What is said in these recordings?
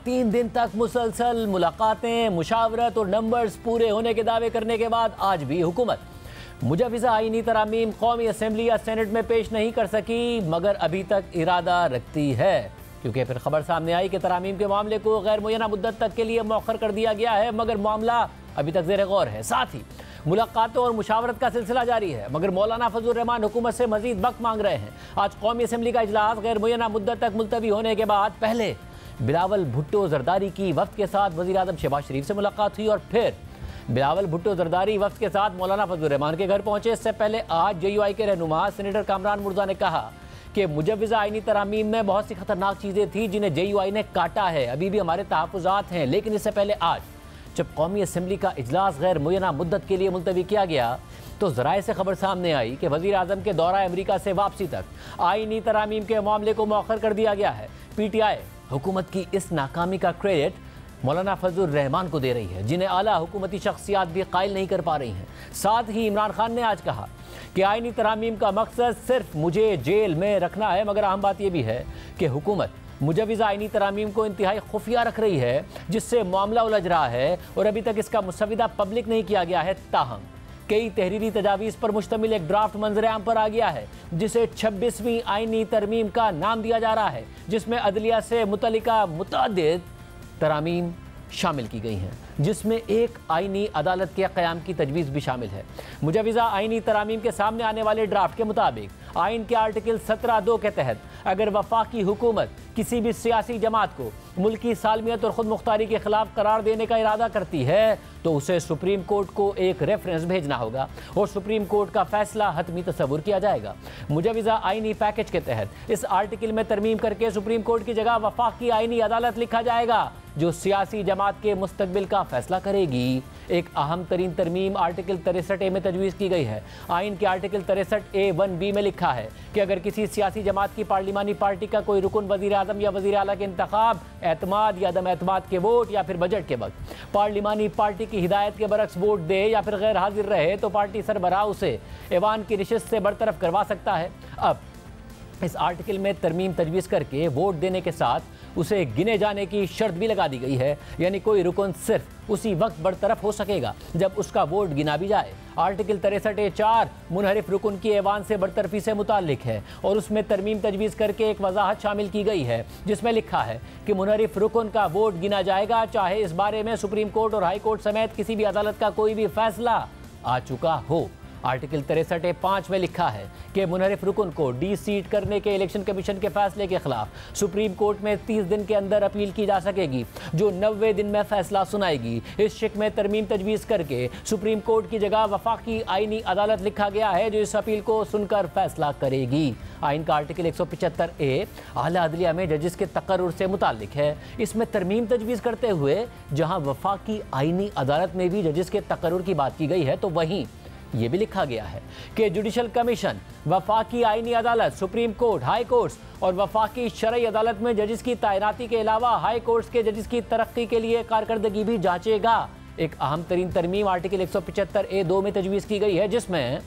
3 दिन तक मुसलसल मुलाकातें, मुशावरत और नंबर्स पूरे होने के दावे करने के बाद आज भी हुकूमत मुजव्विज़ा आईनी तरामीम कौमी असम्बली या सेनेट में पेश नहीं कर सकी, मगर अभी तक इरादा रखती है, क्योंकि फिर खबर सामने आई कि तरामीम के मामले को गैर मुय्यना मुद्दत तक के लिए मौखर कर दिया गया है, मगर मामला अभी तक ज़ेर गौर है। साथ ही मुलाकातों और मुशावरत का सिलसिला जारी है, मगर मौलाना फजलुर रहमान हुकूमत से मजीद वक्त मांग रहे हैं। आज कौमी असम्बली का इजलास गैर मुय्यना मुद्दत तक मुलतवी होने के बाद पहले बिलावल भुट्टो जरदारी की वफ्द के साथ वज़ीर आज़म शहबाज शरीफ से मुलाकात हुई और फिर बिलावल भुट्टो जरदारी वफ्द के साथ मौलाना फजलुर रहमान के घर पहुंचे। इससे पहले आज JUI के रहनुमा सेनेटर कामरान मुर्जा ने कहा कि मुजव्विज़ा आईनी तरामीम में बहुत सी खतरनाक चीज़ें थी जिन्हें JUI ने काटा है, अभी भी हमारे तहफ़्फ़ुज़ात हैं। लेकिन इससे पहले आज जब कौमी असम्बली का इजलास गैर मुय्यना मुद्दत के लिए मुलतवी किया गया तो ज़राए से खबर सामने आई कि वज़ीर आज़म के दौरा अमरीका से वापसी तक आईनी तरामीम के मामले को मौखर कर दिया गया है। PTI हुकूमत की इस नाकामी का क्रेडिट मौलाना फजलुर रहमान को दे रही है, जिन्हें आला हुकूमती शख्सियात भी कायल नहीं कर पा रही हैं। साथ ही इमरान खान ने आज कहा कि आईनी तरामीम का मकसद सिर्फ मुझे जेल में रखना है, मगर अहम बात यह भी है कि हुकूमत मुजव्विज़ा आईनी तरामीम को इंतहाई खुफिया रख रही है, जिससे मामला उलझ रहा है और अभी तक इसका मुसविदा पब्लिक नहीं किया गया है। ताहम कई तहरीरी तजावीज़ पर मुश्तमिल एक ड्राफ्ट मंजर आम पर आ गया है, जिसे 26वीं आईनी तरमीम का नाम दिया जा रहा है, जिसमें अदलिया से मुतल्लिका मुतअद्दिद तरामीम शामिल की गई हैं, जिसमें एक आईनी अदालत के क़याम की तजवीज़ भी शामिल है। मुजव्विज़ा आईनी तरामीम के सामने आने वाले ड्राफ्ट के मुताबिक आइन के आर्टिकल 17(2) के तहत अगर वफाकी हुकूमत किसी भी सियासी जमात को मुल्की सालमियत और ख़ुद मुख्तारी के खिलाफ करार देने का इरादा करती है तो उसे सुप्रीम कोर्ट को एक रेफरेंस भेजना होगा और सुप्रीम कोर्ट का फैसला हतमी तस्वुर किया जाएगा। मुजव्विज़ा आईनी पैकेज के तहत इस आर्टिकल में तरमीम करके सुप्रीम कोर्ट की जगह वफाकी आईनी अदालत लिखा जाएगा, जो सियासी जमात के मुस्तकबिल का फैसला करेगी। एक अहम तरीन तरमीम आर्टिकल 63A में तजवीज़ की गई है। आइन के आर्टिकल 63A(1)(b) में लिखा है कि अगर किसी सियासी जमात की पार्लिमानी पार्टी का कोई रुकन वज़ीर आज़म या वज़ीर आला के इंतखाब, एतमाद या अदम एतमाद के वोट या फिर बजट के वक्त पार्लिमानी पार्टी की हिदायत के बरक्स वोट दे या फिर गैर हाजिर रहे तो पार्टी सरबराह उसे ऐवान की नशिस्त से बरतरफ करवा सकता है। अब इस आर्टिकल में तरमीम तजवीज़ करके वोट देने के साथ उसे गिने जाने की शर्त भी लगा दी गई है, यानी कोई रुकन सिर्फ उसी वक्त बरतरफ हो सकेगा जब उसका वोट गिना भी जाए। आर्टिकल 63A(4) मुनहरिफ रुकन की ऐवान से बरतरफी से मुताल्लिक है और उसमें तरमीम तजवीज़ करके एक वजाहत शामिल की गई है, जिसमें लिखा है कि मुनहरिफ रुकन का वोट गिना जाएगा चाहे इस बारे में सुप्रीम कोर्ट और हाई कोर्ट समेत किसी भी अदालत का कोई भी फैसला आ चुका हो। आर्टिकल 63A(5) में लिखा है कि मुनहरिफ रुकन को डी-सीट करने के इलेक्शन कमीशन के फैसले के खिलाफ सुप्रीम कोर्ट में 30 दिन के अंदर अपील की जा सकेगी, जो 90 दिन में फैसला सुनाएगी। इस शिक में तरमीम तजवीज़ करके सुप्रीम कोर्ट की जगह वफाकी आईनी अदालत लिखा गया है, जो इस अपील को सुनकर फैसला करेगी। आइन का आर्टिकल 175A आला अदलिया में जजिस के तकर्रुर से मुताल्लिक है। इसमें तरमीम तजवीज़ करते हुए जहाँ वफाकी आईनी अदालत में भी जजिस के तकर्रुर की बात की गई है, तो वहीं ये भी लिखा गया है कि जुडिशल कमीशन, वफाकी आईनी अदालत, सुप्रीम कोर्ट, हाई कोर्ट्स और वफाकी शरई अदालत में जजिस की तैनाती के अलावा हाई कोर्ट्स के जजिस की तरक्की के लिए कारकर्दगी भी जांचेगा। एक अहम तरीन तरमीम आर्टिकल 175A(2) में तजवीज़ की गई है, जिसमें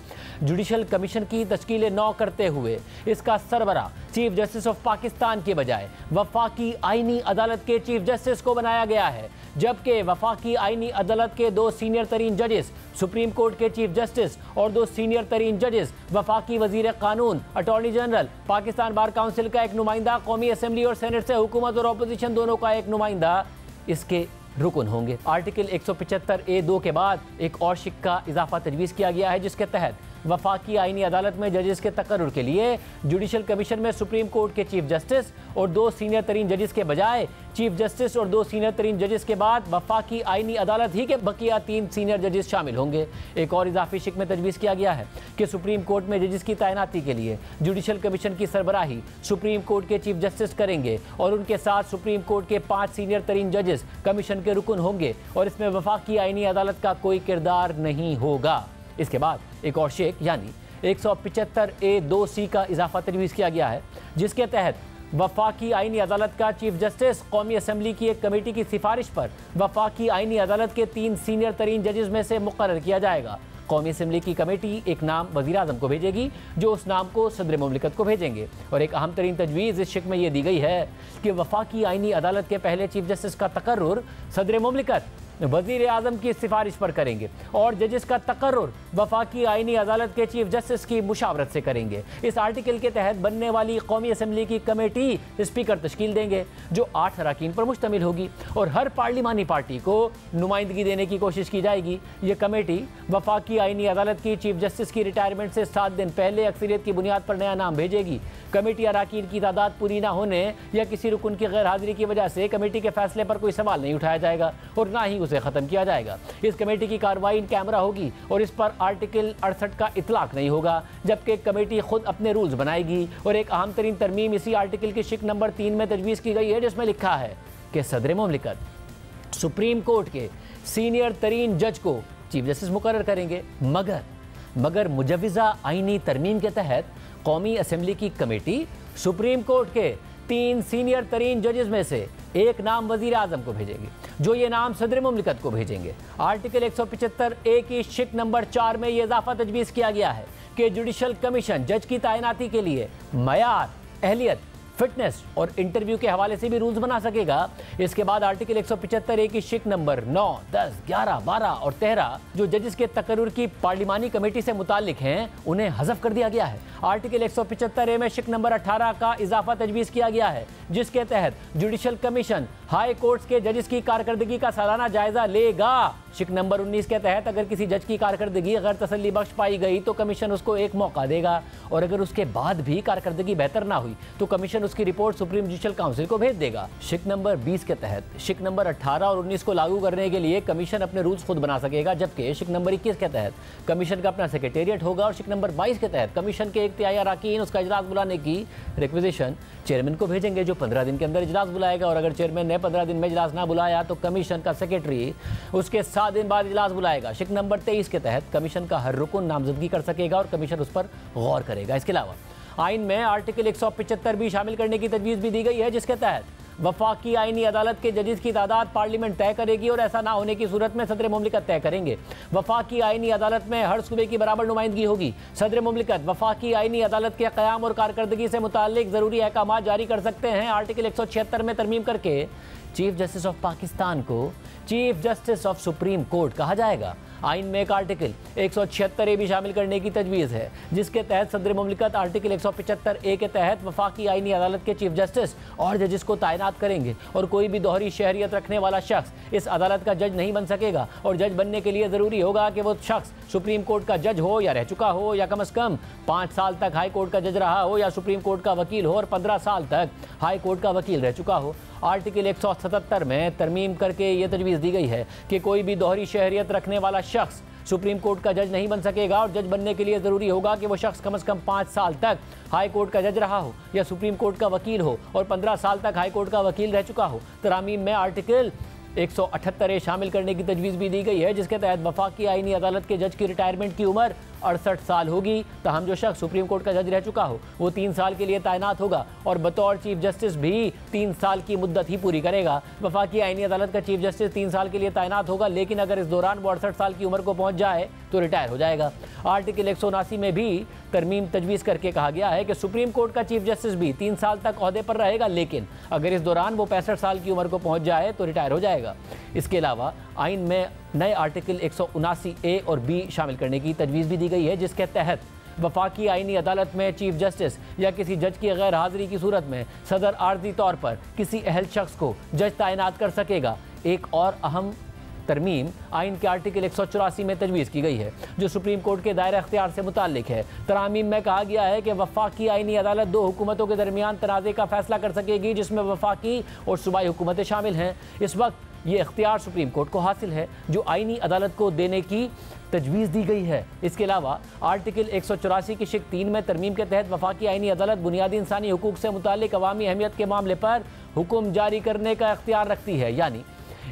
जुडिशल कमीशन की तश्कील नौ करते हुए इसका सरबरा चीफ जस्टिस ऑफ पाकिस्तान के बजाय वफाकी आईनी अदालत के चीफ जस्टिस को बनाया गया है, जबकि वफाकी आईनी अदालत के 2 सीनियर तरीन जजेस सुप्रीम कोर्ट के चीफ जस्टिस और 2 सीनियर तरीन जजेस वफाकी वजीर कानून, attorney general, Pakistan bar council का एक नुमाइंदा, कौमी असम्बली और सेनेट से हुकूमत और अपोजिशन दोनों का एक नुमाइंदा इसके रुकन होंगे। आर्टिकल 175A(2) के बाद एक और शिक का इजाफा तजवीज़ किया गया है, जिसके तहत वफाकी आईनी अदालत में जजेस के तकर्रुर के लिए जुडिशल कमीशन में सुप्रीम कोर्ट के चीफ जस्टिस और 2 सीनियर तरीन जजेस के बजाय चीफ जस्टिस और 2 सीनियर तरीन जजेस के बाद वफाकी आईनी अदालत ही के बकिया 3 सीनियर जजेस शामिल होंगे। एक और इजाफी शिक में तजवीज़ किया गया है कि सुप्रीम कोर्ट में जजेस की तैनाती के लिए जुडिशल कमीशन की सरबराही सुप्रीम कोर्ट के चीफ जस्टिस करेंगे और उनके साथ सुप्रीम कोर्ट के 5 सीनियर तरीन जजेस कमीशन के रुकन होंगे और इसमें वफाकी आईनी अदालत का कोई किरदार नहीं होगा। इसके बाद एक और शेक यानी 175A(2)(c) का इजाफा तजवीज़ किया गया है, जिसके तहत वफाकी आईनी अदालत का चीफ जस्टिस कौमी असम्बली की एक कमेटी की सिफारिश पर वफाकी आईनी अदालत के 3 सीनियर तरीन जजेस में से मुकर्रर किया जाएगा। कौमी असम्बली की कमेटी एक नाम वज़ीर आज़म को भेजेगी, जो उस नाम को सदर मुमलिकत को भेजेंगे। और एक अहम तरीन तजवीज़ इस शिक में यह दी गई है कि वफाकी आईनी अदालत के पहले चीफ जस्टिस का तकर्रुर सदर मुमलिकत वज़ीर आज़म की सिफारिश पर करेंगे और जजेस का तकर्रुर वफाकी आईनी अदालत के चीफ जस्टिस की मुशावरत से करेंगे। इस आर्टिकल के तहत बनने वाली कौमी असम्बली की कमेटी स्पीकर तश्कील देंगे, जो 8 अरकान पर मुश्तमिल होगी और हर पार्लिमानी पार्टी को नुमाइंदगी देने की कोशिश की जाएगी। ये कमेटी वफाकी आईनी अदालत की चीफ जस्टिस की रिटायरमेंट से 7 दिन पहले अक्सरियत की बुनियाद पर नया नाम भेजेगी। कमेटी अरकान की तादाद पूरी ना होने या किसी रुकन की गैर हाजिरी की वजह से कमेटी के फैसले पर कोई सवाल नहीं उठाया जाएगा और ना ही उसे ख़त्म किया जाएगा। इस कमेटी की कार्रवाई इन कैमरा होगी और इस पर आर्टिकल 68 का इतलाक नहीं होगा, जबकि कमेटी खुद अपने रूल्स बनाएगी। और एक अहम तरीन तरमीम इसी आर्टिकल की शिक नंबर 3 में तजवीज़ की गई है, जिसमें लिखा है कि सदर मुमलिकत सुप्रीम कोर्ट के सीनियर तरीन जज को चीफ जस्टिस मुकर्रर करेंगे, मगर मुजव्विज़ा आईनी तरमीम के तहत कौमी असम्बली की कमेटी सुप्रीम कोर्ट के 3 सीनियर तरीन जजेस में से एक नाम वज़ीर आज़म को भेजेगी, जो ये नाम सदर मुमलिकत को भेजेंगे। आर्टिकल 175A की शिक नंबर 4 में ये इजाफा तजवीज़ किया गया है कि जुडिशल कमीशन जज की तैनाती के लिए मयार, अहलियत, फिटनेस और इंटरव्यू के हवाले से भी रूल्स बना सकेगा। इसके बाद आर्टिकल 175A की शिक नंबर 9, 10, 11, 12 और 13 जो जजेस के तकर्रुर की पार्लिमानी कमेटी से मुताल्लिक हैं, उन्हें हज़फ कर दिया गया है। आर्टिकल 175A में शिक नंबर 18 का इजाफा तजवीज़ किया गया है, जिसके तहत जुडिशल कमीशन हाई कोर्ट्स के जजेस की कारकर्दगी का सालाना जायजा लेगा। शिक नंबर 19 के तहत अगर किसी जज की कारकर्दगी गैर तसल्ली बख्श पाई गई तो कमीशन उसको एक मौका देगा और अगर उसके बाद भी कारकर्दगी बेहतर ना हुई तो कमीशन उसकी रिपोर्ट सुप्रीम जुडिशल काउंसिल को भेज देगा। शिक नंबर 20 के तहत शिक नंबर 18 और 19 को लागू करने के लिए कमीशन अपने रूल्स खुद बना सकेगा, जबकि शिक नंबर 21 के तहत कमीशन का अपना सेक्रेटेरिएट होगा और शिक नंबर 22 के तहत कमीशन के 1/3 अरकान उसका इजलास बुलाने की रिक्वेजिशन चेयरमैन को भेजेंगे, जो 15 दिन के अंदर इजलास बुलाएगा और अगर चेयरमैन ने 15 दिन में इजलास ना बुलाया तो कमीशन का सेक्रेटरी उसके 7 दिन बाद इजलास बुलाएगा। शिक नंबर 23 के तहत कमीशन का हर रुकन नामजदगी कर सकेगा और कमीशन उस पर गौर करेगा। इसके अलावा आइन में आर्टिकल 175 भी शामिल करने की तजवीज़ भी दी गई है, जिसके तहत वफाकी आईनी अदालत के जजेस की तादाद पार्लियामेंट तय करेगी और ऐसा ना होने की सूरत में सदर मुमलिकत तय करेंगे। वफाकी आईनी अदालत में हर सूबे की बराबर नुमाइंदगी होगी। सदर मुमलिकत वफाकी आईनी अदालत के क़याम और कारकर्दगी से मुताल्लिक ज़रूरी अहकाम जारी कर सकते हैं। आर्टिकल 176 में तरमीम करके चीफ जस्टिस ऑफ पाकिस्तान को chief justice of supreme court कहा जाएगा। आइन में एक आर्टिकल 176A भी शामिल करने की तजवीज़ है, जिसके तहत सदर मुमलिकत आर्टिकल 175A के तहत वफाकी आईनी अदालत के चीफ जस्टिस और जजेस को तैनात करेंगे और कोई भी दोहरी शहरियत रखने वाला शख्स इस अदालत का जज नहीं बन सकेगा। और जज बनने के लिए ज़रूरी होगा कि वो शख्स सुप्रीम कोर्ट का जज हो या रह चुका हो या कम अज़ कम 5 साल तक हाई कोर्ट का जज रहा हो या सुप्रीम कोर्ट का वकील हो और 15 साल तक हाई कोर्ट का वकील रह चुका हो। आर्टिकल 177 में तरमीम करके ये तजवीज़ दी गई है कि कोई भी दोहरी शहरियत रखने वाला शख्स सुप्रीम कोर्ट का जज नहीं बन सकेगा और जज बनने के लिए ज़रूरी होगा कि वो शख्स कम से कम 5 साल तक हाई कोर्ट का जज रहा हो या सुप्रीम कोर्ट का वकील हो और 15 साल तक हाई कोर्ट का वकील रह चुका हो। तरामीम में आर्टिकल 178A शामिल करने की तजवीज़ भी दी गई है, जिसके तहत वफाकी आईनी अदालत के जज की रिटायरमेंट की उम्र 68 साल होगी। तहम जो शख्स सुप्रीम कोर्ट का जज रह चुका हो वो 3 साल के लिए तैनात होगा और बतौर चीफ जस्टिस भी 3 साल की मुद्दत ही पूरी करेगा। वफाकी आईनी अदालत का चीफ जस्टिस 3 साल के लिए तैनात होगा, लेकिन अगर इस दौरान वो 68 साल की उम्र को पहुँच जाए तो रिटायर हो जाएगा। आर्टिकल 179 में भी तरमीम तजवीज़ करके कहा गया है कि सुप्रीम कोर्ट का चीफ जस्टिस भी 3 साल तक ओहदे पर रहेगा, लेकिन अगर इस दौरान वो 65 साल की उम्र को पहुँच जाए तो रिटायर हो जाएगा। इसके अलावा आइन में नए आर्टिकल 179A और B शामिल करने की तजवीज़ भी दी गई है, जिसके तहत वफाकी आईनी अदालत में चीफ जस्टिस या किसी जज की गैर हाज़िरी की सूरत में सदर आर्जी तौर पर किसी अहल शख्स को जज तैनात कर सकेगा। एक और अहम तरमीम आइन के आर्टिकल 184 में तजवीज़ की गई है, जो सुप्रीम कोर्ट के दायरे अख्तियार से मुताल्लिक है। तरामीम में कहा गया है कि वफाकी आईनी अदालत 2 हुकूमतों के दरमियान तनाज़े का फैसला कर सकेगी, जिसमें वफाकी और सूबाई हुकूमतें शामिल हैं। इस वक्त ये इख्तियार सुप्रीम कोर्ट को हासिल है, जो आईनी अदालत को देने की तजवीज़ दी गई है। इसके अलावा आर्टिकल 184 की शिक 3 में तरमीम के तहत वफाकी आईनी अदालत बुनियादी इंसानी हुकूक से मुताल्लिक अवामी अहमियत के मामले पर हुक्म जारी करने का इख्तियार रखती है, यानी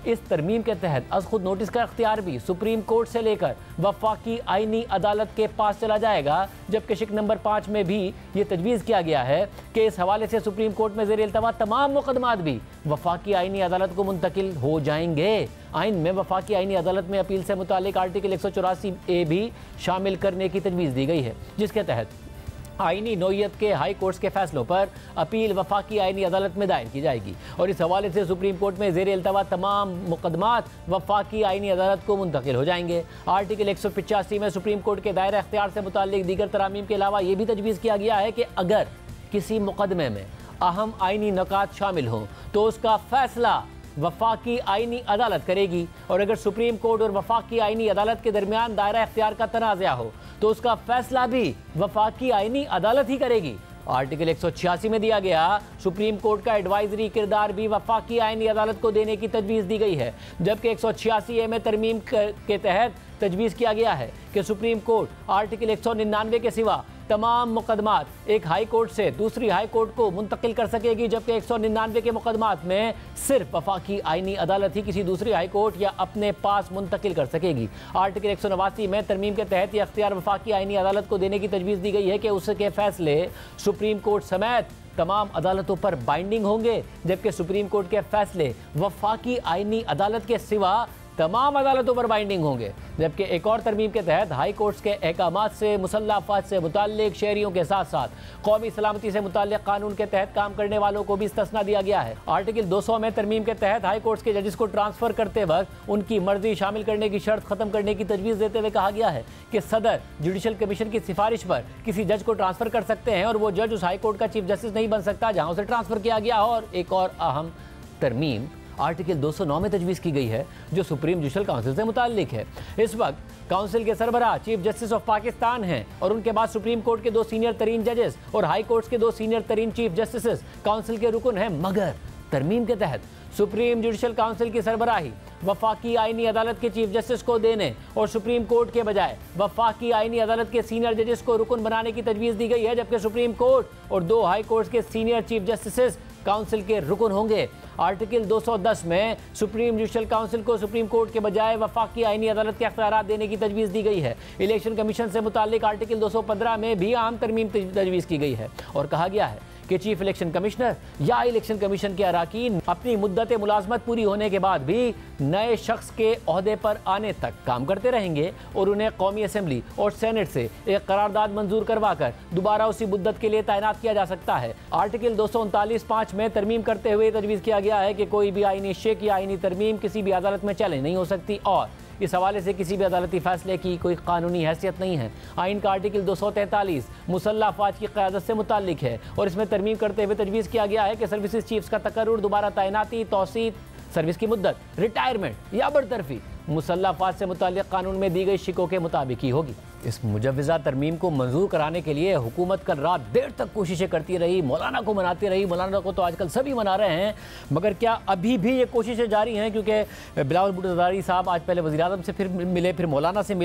इस तरमीम के तहत अज खुद नोटिस का इख्तियार भी सुप्रीम कोर्ट से लेकर वफाकी आईनी अदालत के पास चला जाएगा, जबकि शिक नंबर 5 में भी ये तजवीज़ किया गया है कि इस हवाले से सुप्रीम कोर्ट में ज़ेर इल्तवा तमाम मुकदमात भी वफाकी आईनी अदालत को मुंतकिल हो जाएंगे। आइन में वफाकी आईनी अदालत में अपील से मुतालिक आर्टिकल 184A भी शामिल करने की तजवीज़ दी गई है, जिसके तहत आईनी नौयत के हाई कोर्ट्स के फैसलों पर अपील वफाकी आईनी अदालत में दायर की जाएगी और इस हवाले से सुप्रीम कोर्ट में ज़ेर इल्तवा तमाम मुकदमात वफाकी आईनी अदालत को मुंतकिल हो जाएंगे। आर्टिकल 185 में सुप्रीम कोर्ट के दायरा इख्तियार से मुताल्लिक दीगर तरामीम के अलावा ये भी तजवीज़ किया गया है कि अगर किसी मुकदमे में अहम आईनी नुकात शामिल हों तो उसका फैसला वफाकी आईनी अदालत करेगी, और अगर सुप्रीम कोर्ट और वफाकी आईनी अदालत के दरमियान दायरा इख्तियार का तनाज़ा हो तो उसका फैसला भी वफाकी आईनी अदालत ही करेगी। आर्टिकल 186 में दिया गया सुप्रीम कोर्ट का एडवाइजरी किरदार भी वफाकी आईनी अदालत को देने की तजवीज़ दी गई है, जबकि 186A में तरमीम के तहत तजवीज़ किया गया है कि सुप्रीम कोर्ट आर्टिकल 199 के सिवा तमाम मुकदमात एक हाई कोर्ट से दूसरी हाई कोर्ट को मुंतकिल कर सकेगी, जबकि 199 के मुकदमात में सिर्फ वफाकी आईनी अदालत ही किसी दूसरी हाई कोर्ट या अपने पास मुंतकिल कर सकेगी। आर्टिकल 189 में तरमीम के तहत यह अख्तियार वफाकी आईनी अदालत को देने की तजवीज़ दी गई है कि उसके फैसले सुप्रीम कोर्ट समेत तमाम अदालतों पर बाइंडिंग होंगे, जबकि सुप्रीम कोर्ट के फैसले वफाकी आईनी अदालत के सिवा तमाम अदालतों पर बाइंडिंग होंगे। जबकि एक और तरमीम के तहत हाई कोर्ट्स के अहकामात से मुसल्लह अफवाज से मुताल्लिक शहरियों के साथ साथ कौमी सलामती से मुताल्लिक कानून के तहत काम करने वालों को भी इस्तिस्ना दिया गया है। आर्टिकल 200 में तरमीम के तहत हाई कोर्ट्स के जजेस को ट्रांसफर करते वक्त उनकी मर्जी शामिल करने की शर्त खत्म करने की तजवीज़ देते हुए कहा गया है कि सदर जुडिशल कमीशन की सिफारिश पर किसी जज को ट्रांसफर कर सकते हैं और वो जज उस हाई कोर्ट का चीफ जस्टिस नहीं बन सकता जहाँ उसे ट्रांसफर किया गया हो। और एक और अहम तरमीम आर्टिकल 209 में तजवीज़ की गई है जो सुप्रीम जुडिशल काउंसिल से मुताल्लिक है। इस वक्त काउंसिल के सरबराह चीफ जस्टिस ऑफ पाकिस्तान हैं और उनके बाद सुप्रीम कोर्ट के 2 सीनियर तरीन जजेस और हाई कोर्ट्स के 2 सीनियर तरीन चीफ जस्टिस काउंसिल के रुकन हैं, मगर तरमीम के तहत सुप्रीम जुडिशल काउंसिल की सरबराही वफाकी आईनी अदालत के चीफ जस्टिस को देने और सुप्रीम कोर्ट के बजाय वफाकी आईनी अदालत के सीनियर जजेस को रुकन बनाने की तजवीज़ दी गई है, जबकि सुप्रीम कोर्ट और 2 हाई कोर्ट्स के सीनियर चीफ जस्टिस काउंसिल के रुकन होंगे। आर्टिकल 210 में सुप्रीम जुडिशल काउंसिल को सुप्रीम कोर्ट के बजाय वफाकी आईनी अदालत के अख्तियारात देने की तजवीज़ दी गई है। इलेक्शन कमीशन से मुताल्लिक आर्टिकल 215 में भी आम तरमीम तजवीज़ की गई है और कहा गया है कि चीफ इलेक्शन कमिश्नर या इलेक्शन कमीशन के अराकीन अपनी मुद्दत मुलाजमत पूरी होने के बाद भी नए शख्स के ओहदे पर आने तक काम करते रहेंगे और उन्हें कौमी असम्बली और सेनेट से एक करारदाद मंजूर करवा कर दोबारा उसी मुद्दत के लिए तैनात किया जा सकता है। आर्टिकल 239(5) में तरमीम करते हुए तजवीज़ किया गया है कि कोई भी आईनी शेक या आईनी तरमीम किसी भी अदालत में चैलेंज नहीं हो सकती और इस हवाले से किसी भी अदालती फैसले की कोई कानूनी हैसियत नहीं है। आइन का आर्टिकल 243 मुसल्लह अफवाज की क़यादत से मुताल्लिक है और इसमें तरमीम करते हुए तजवीज़ किया गया है कि सर्विसेज चीफ्स का तकर्रुर, दोबारा तैनाती, तौसीद, सर्विस की मुद्दत, रिटायरमेंट या बरतरफी मुसल्लह अफवाज से मुताल्लिक कानून में दी गई शिकों के मुताबिक ही होगी। इस मुजव्वज़ा तरमीम को मंजूर कराने के लिए हुकूमत कल रात देर तक कोशिशें करती रही, मौलाना को मनाती रही। मौलाना को तो आजकल सभी मना रहे हैं, मगर क्या अभी भी ये कोशिशें जारी हैं? क्योंकि बिलावल भुट्टो ज़रदारी साहब आज पहले वज़ीर आज़म से फिर मिले, फिर मौलाना से मिले।